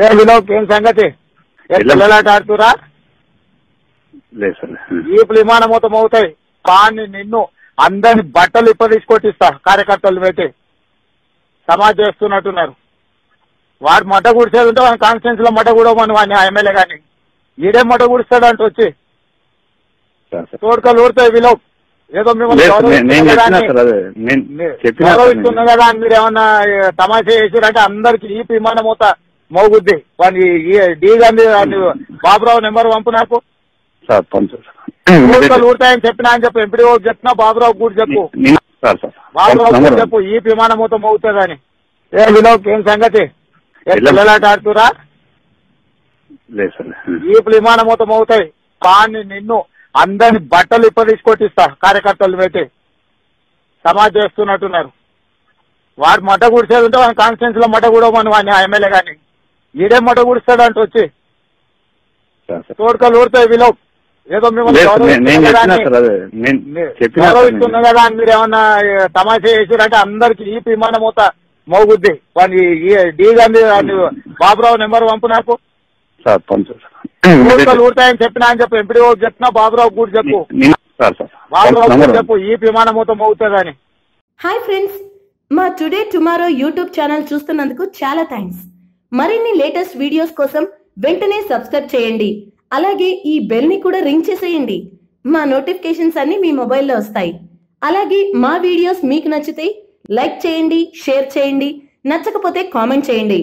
ఏ వినోద్ ఏం సంగతి? పిల్లలాట ఆడుతురా? లేదు సార్. ఈపులు విమానం మొత్తం అవుతాయి. పాన్ని నిన్ను అందరిని బట్టలు తీసుకొట్టిస్తా. కార్యకర్తలు పెట్టి సమాజ్ చేస్తున్నట్టున్నారు. వాడు మట గుడిసేది ఉంటే వాడి కాన్స్టిట్యూన్స్ లో మట కూడమని వాడిని ఎమ్మెల్యే గాని ఈడే మట గుడిస్తాడు అంట వచ్చి తోడుకలు ఊరుతాయి. వినోద్ ఏదో మిమ్మల్ని గౌరవిస్తున్నా కదా అని మీరు ఏమన్నా తమాషా చేసారంటే అందరికి ఈ విమానం మూత మోగుద్ది. వాడిని డి గాంధీ బాబురావు నెంబర్ పంపు నాకు. తోడుకలు ఊరుతాయని చెప్పినా అని చెప్పు. ఎంపీడీ చెప్పినా బాబురావు కూడా చెప్పు. బాబురావు కూడా చెప్పు ఈ విమానం మూత మోగుతుందని. ఏ వినోద్ ఏం సంగతి? పిల్లలాట ఆడుతురా? ఈపులు విమానం మొత్తం అవుతాయి. పాన్ని నిన్ను అందరిని బట్టలు తీసుకొట్టిస్తా. కార్యకర్తలు పెట్టి సమాజ్ చేస్తున్నట్టున్నారు. వాడు మట గుడిసేది ఉంటే వాడి కాన్స్టిట్యూన్స్ లో మట కూడమని వాడిని ఎమ్మెల్యే గాని ఈడే మట గుడిస్తాడు అంట వచ్చి తోడుకలు ఊరుతాయి. వినోద్ ఏదో మిమ్మల్ని గౌరవిస్తున్నా కదా అని మీరు ఏమన్నా తమాషా చేసారంటే అందరికి ఈ విమానం మూత మోగుద్ది. వాడిని డి గాంధీ బాబురావు నెంబర్ పంపు నాకు. తోడుకలు ఊరుతాయని చెప్పినా అని చెప్పు. ఎంపీడీ చెప్పినా బాబురావు కూడా చెప్పు. బాబురావు కూడా చెప్పు ఈ విమానం మొత్తం మోగుతుందని. హాయ్ ఫ్రెండ్స్, మా టుడే టుమారో యూట్యూబ్ ఛానల్ చూస్తున్నందుకు చాలా థ్యాంక్స్. మరిన్ని లేటెస్ట్ వీడియోస్ కోసం వెంటనే సబ్స్క్రైబ్ చేయండి. అలాగే ఈ బెల్ ని కూడా రింగ్ చేసేయండి. మా నోటిఫికేషన్స్ అన్ని మీ మొబైల్లో వస్తాయి. అలాగే మా వీడియోస్ మీకు నచ్చితే లైక్ చేయండి, షేర్ చేయండి, నచ్చకపోతే కామెంట్ చేయండి.